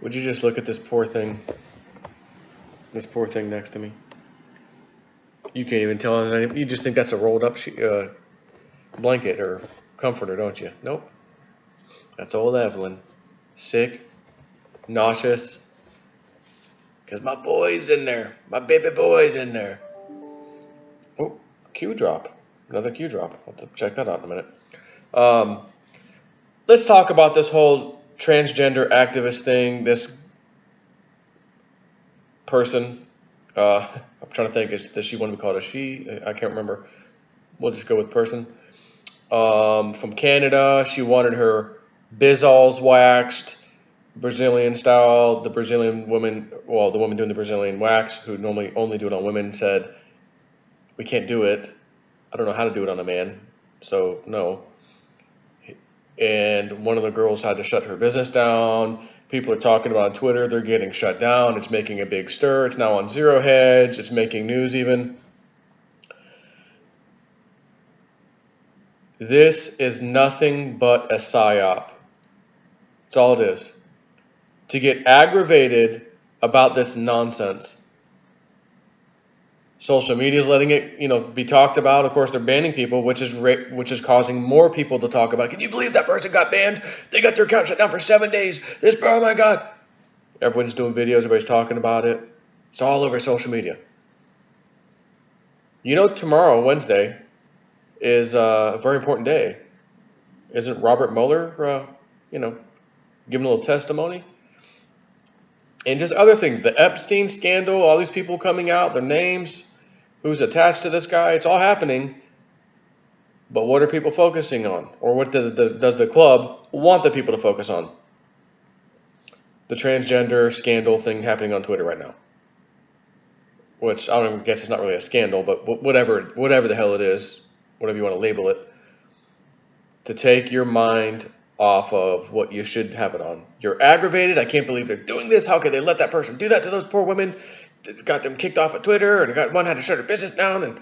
Would you just look at this poor thing? This poor thing next to me. You can't even tell us anything. You just think that's a rolled up blanket or comforter, don't you? Nope. That's old Evelyn. Sick, nauseous. Because my boy's in there. My baby boy's in there. Oh, Q drop. Another Q drop. I'll have to check that out in a minute. Let's talk about this whole transgender activist thing. This person, I'm trying to think, does she want to be called a she? I can't remember. We'll just go with person. From Canada, she wanted her bizzalls waxed, Brazilian style. The Brazilian woman, well, the woman doing the Brazilian wax, who normally only do it on women, said, we can't do it. I don't know how to do it on a man, so no. And one of the girls had to shut her business down. People are talking about on Twitter, they're getting shut down. It's making a big stir. It's now on Zero Hedge. It's making news even. This is nothing but a psyop. That's all it is. To get aggravated about this nonsense. Social media is letting it, be talked about. Of course, they're banning people, which is causing more people to talk about it. Can you believe that person got banned? They got their account shut down for 7 days. Oh my God. Everyone's doing videos. Everybody's talking about it. It's all over social media. Tomorrow, Wednesday, is a very important day. Isn't Robert Mueller, giving a little testimony? And just other things. The Epstein scandal, all these people coming out, their names, who's attached to this guy, it's all happening. But what are people focusing on? Or what does the club want the people to focus on? The transgender scandal thing happening on Twitter right now. Which I don't guess it's not really a scandal, but whatever the hell it is, whatever you want to label it, to take your mind off of what you should have it on. You're aggravated. I can't believe they're doing this. How could they let that person do that to those poor women? Got them kicked off of Twitter, and one had to shut her business down.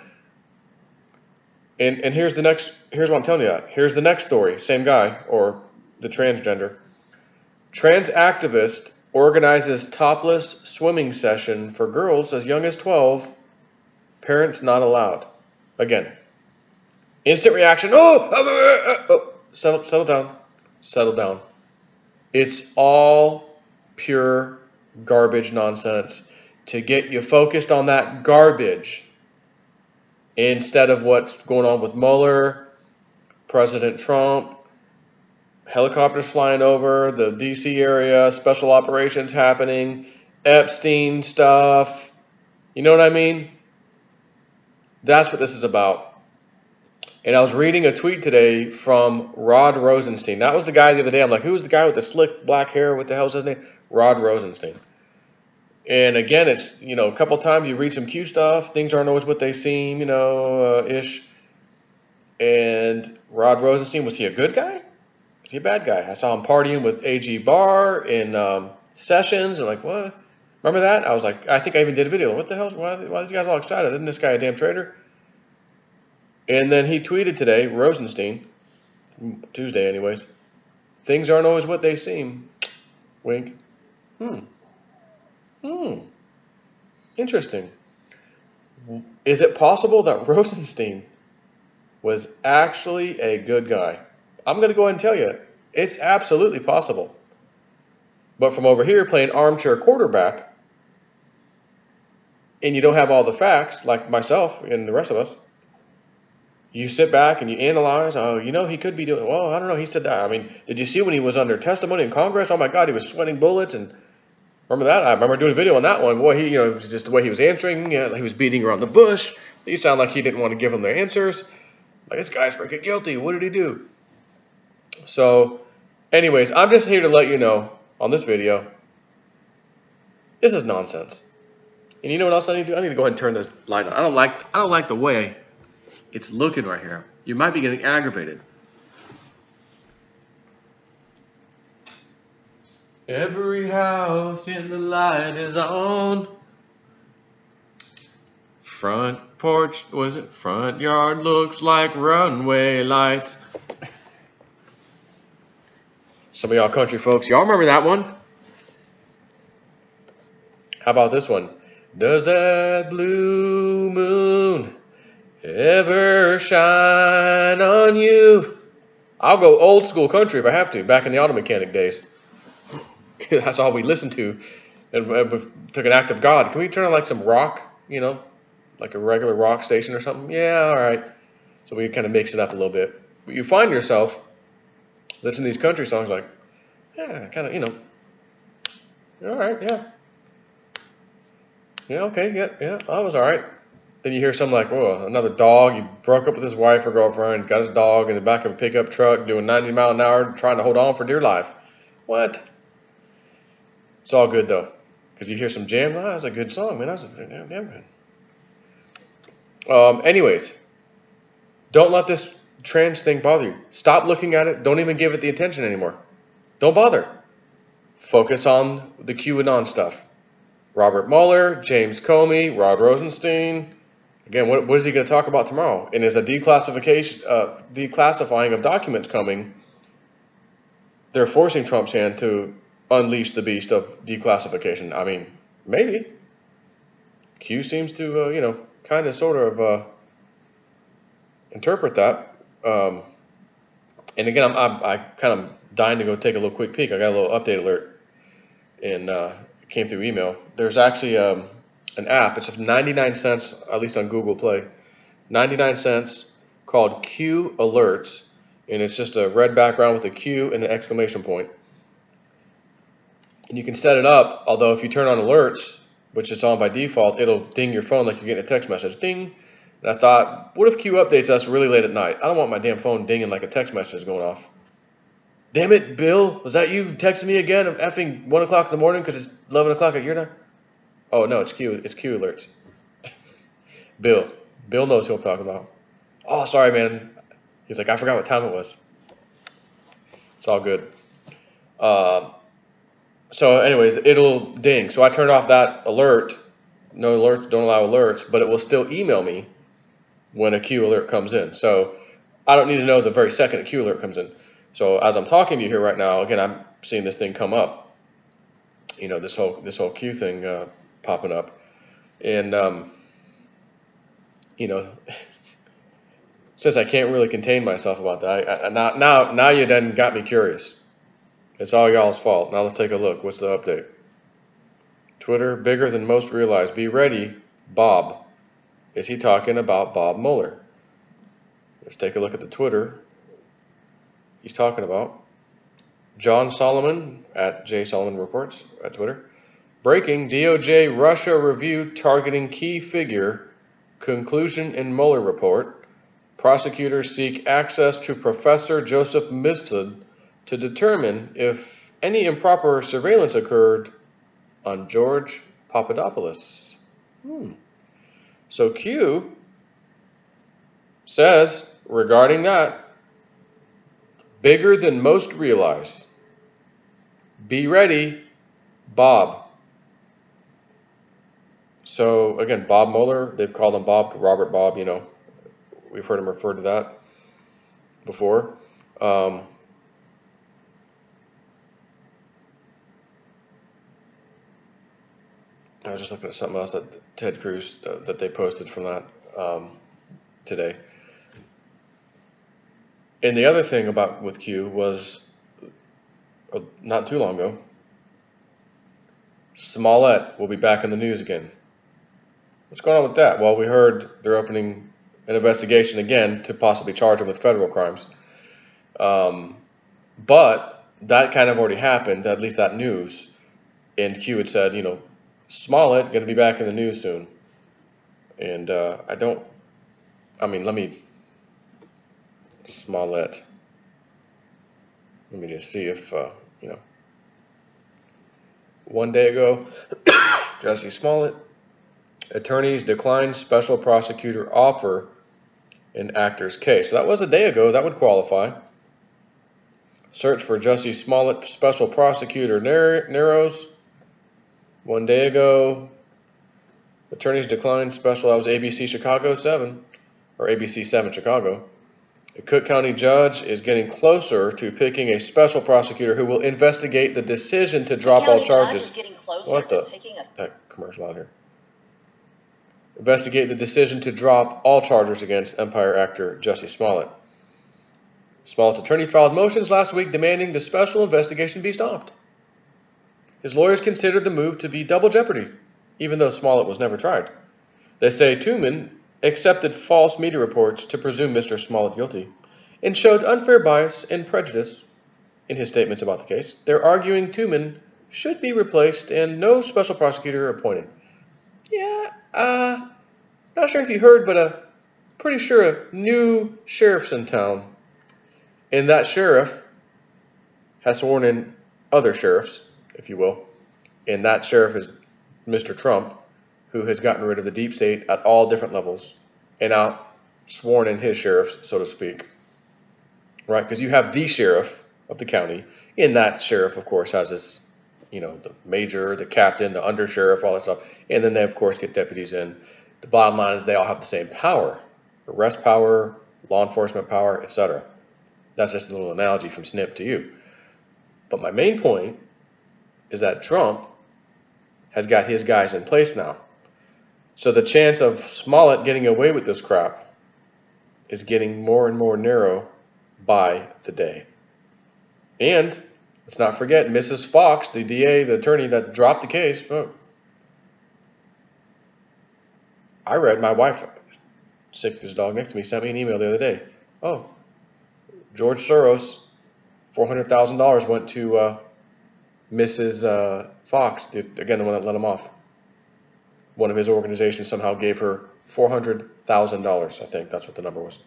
And here's what I'm telling you. Here's the next story. Same guy, or the transgender. Trans activist organizes topless swimming session for girls as young as 12. Parents not allowed. Again, instant reaction. Settle down. Settle down. It's all pure garbage nonsense to get you focused on that garbage instead of what's going on with Mueller, President Trump, helicopters flying over the D.C. area, special operations happening, Epstein stuff. You know what I mean? That's what this is about. And I was reading a tweet today from Rod Rosenstein. That was the guy the other day. I'm like, who's the guy with the slick black hair? What the hell's his name? Rod Rosenstein. And again, it's, a couple times you read some Q stuff. Things aren't always what they seem, ish. And Rod Rosenstein, was he a good guy? Was he a bad guy? I saw him partying with A.G. Barr in Sessions. I'm like, what? Remember that? I was like, I think I even did a video. What the hell? Why are these guys all excited? Isn't this guy a damn traitor? And then he tweeted today, Rosenstein, Tuesday anyways, things aren't always what they seem. Wink. Interesting. Is it possible that Rosenstein was actually a good guy? I'm going to go ahead and tell you, it's absolutely possible. But from over here playing armchair quarterback, and you don't have all the facts, like myself and the rest of us, you sit back and you analyze, he could be doing, well, I don't know, he said that. I mean, did you see when he was under testimony in Congress? Oh my God, he was sweating bullets. And remember that? I remember doing a video on that one. Boy, it was just the way he was answering. He was beating around the bush. He sounded like he didn't want to give them their answers. Like, this guy's freaking guilty. What did he do? So, anyways, I'm just here to let you know on this video, this is nonsense. And you know what else I need to do? I need to go ahead and turn this light on. I don't like the way it's looking right here. You might be getting aggravated. Every house in the light is on. Front porch, front yard looks like runway lights. Some of y'all country folks, y'all remember that one? How about this one? Does that blue moon ever shine on you? I'll go old school country if I have to, back in the auto mechanic days. That's all we listened to. And we took an act of God. Can we turn on like some rock, like a regular rock station or something? Yeah, all right. So we kind of mix it up a little bit. But you find yourself listening to these country songs like, yeah, kind of, all right, yeah. Yeah, okay, yeah, that was all right. Then you hear something like, oh, another dog. He broke up with his wife or girlfriend, got his dog in the back of a pickup truck doing 90 mile an hour, trying to hold on for dear life. What? It's all good, though, because you hear some jam. Oh, that's a good song, man. That's damn good. Anyways, don't let this trans thing bother you. Stop looking at it. Don't even give it the attention anymore. Don't bother. Focus on the QAnon stuff. Robert Mueller, James Comey, Rod Rosenstein. Again, what is he going to talk about tomorrow? And is a declassifying of documents coming? They're forcing Trump's hand to unleash the beast of declassification. I mean, maybe. Q seems to, kind of, sort of interpret that. And again, I kind of dying to go take a little quick peek. I got a little update alert, and it came through email. There's actually an app. It's just 99 cents, at least on Google Play. 99 cents, called Q Alerts, and it's just a red background with a Q and an exclamation point. And you can set it up, although if you turn on alerts, which is on by default, it'll ding your phone like you're getting a text message. Ding. And I thought, what if Q updates us really late at night? I don't want my damn phone dinging like a text message going off. Damn it, Bill, was that you texting me again at effing 1 o'clock in the morning because it's 11 o'clock at your time? Oh, no, it's Q Alerts. Bill knows who I'm talking about. Oh, sorry, man. He's like, I forgot what time it was. It's all good. So anyways, it'll ding. So I turned off that alert. No alerts, don't allow alerts, but it will still email me when a Q alert comes in. So I don't need to know the very second a Q alert comes in. So as I'm talking to you here right now, again, I'm seeing this thing come up. This whole Q thing popping up, and since I can't really contain myself about that, now you then got me curious. It's all y'all's fault. Now let's take a look. What's the update? Twitter, bigger than most realize. Be ready, Bob. Is he talking about Bob Mueller? Let's take a look at the Twitter he's talking about. John Solomon at J Solomon Reports at Twitter. Breaking, DOJ Russia review targeting key figure. Conclusion in Mueller report. Prosecutors seek access to Professor Joseph Mifsud to determine if any improper surveillance occurred on George Papadopoulos. So Q says regarding that, bigger than most realize. Be ready, Bob. So again, Bob Mueller, they've called him Bob, Robert Bob, we've heard him refer to that before. I was just looking at something else that Ted Cruz, that they posted from that today. And the other thing with Q was, not too long ago, Smollett will be back in the news again. What's going on with that? Well, we heard they're opening an investigation again to possibly charge him with federal crimes. But that kind of already happened, at least that news. And Q had said, Smollett going to be back in the news soon. And Smollett. Let me just see if, one day ago, Jussie Smollett, attorneys declined special prosecutor offer in actor's case. So that was a day ago. That would qualify. Search for Jussie Smollett, special prosecutor narrows. One day ago, attorneys declined special. That was ABC Chicago 7, or ABC 7 Chicago. A Cook County judge is getting closer to picking a special prosecutor who will investigate the decision to drop all charges. What the heck? commercial out here. Investigate the decision to drop all charges against Empire actor Jussie Smollett. Smollett's attorney filed motions last week demanding the special investigation be stopped. His lawyers considered the move to be double jeopardy, even though Smollett was never tried. They say Tooman accepted false media reports to presume Mr. Smollett guilty and showed unfair bias and prejudice in his statements about the case. They're arguing Tooman should be replaced and no special prosecutor appointed. Yeah, not sure if you heard, but pretty sure a new sheriff's in town. And that sheriff has sworn in other sheriffs, if you will. And that sheriff is Mr. Trump, who has gotten rid of the deep state at all different levels and now sworn in his sheriffs, so to speak. Right? Because you have the sheriff of the county, and that sheriff, of course, has his, the major, the captain, the under sheriff, all that stuff. And then they, of course, get deputies in. The bottom line is they all have the same power: arrest power, law enforcement power, etc. That's just a little analogy from Snip to you. But my main point is that Trump has got his guys in place now. So the chance of Smollett getting away with this crap is getting more and more narrow by the day. And let's not forget Mrs. Fox, the DA, the attorney that dropped the case. I read, my wife, sick as a dog next to me, sent me an email the other day. Oh, George Soros, $400,000 went to Mrs. Fox, the one that let him off. One of his organizations somehow gave her $400,000. I think that's what the number was.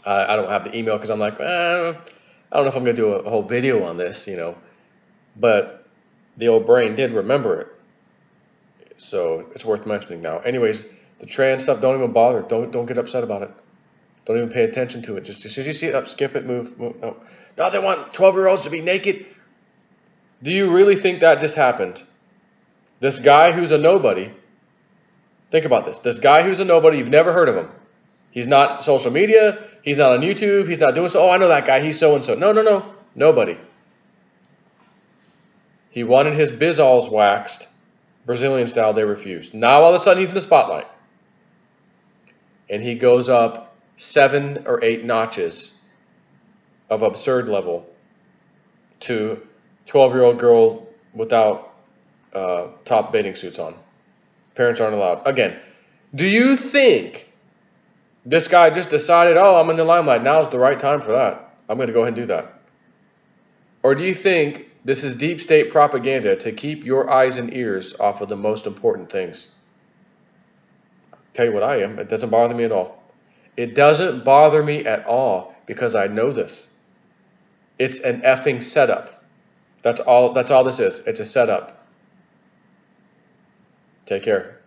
I don't have the email because I'm like, I don't know if I'm going to do a whole video on this, But the old brain did remember it. So it's worth mentioning now. Anyways, the trans stuff, don't even bother. Don't get upset about it. Don't even pay attention to it. Just as soon as you see it up, skip it, move. No. Now they want 12-year-olds to be naked. Do you really think that just happened? This guy who's a nobody, think about this. This guy who's a nobody, you've never heard of him. He's not social media. He's not on YouTube. He's not doing so. Oh, I know that guy. He's so-and-so. No. Nobody. He wanted his bizalls waxed, Brazilian style. They refused. Now all of a sudden he's in the spotlight. And he goes up 7 or 8 notches of absurd level to 12-year-old girl without top bathing suits on. Parents aren't allowed. Again, do you think this guy just decided, oh, I'm in the limelight, now's the right time for that, I'm going to go ahead and do that? Or do you think this is deep state propaganda to keep your eyes and ears off of the most important things? I'll tell you what I am. It doesn't bother me at all. It doesn't bother me at all because I know this. It's an effing setup. That's all this is. It's a setup. Take care.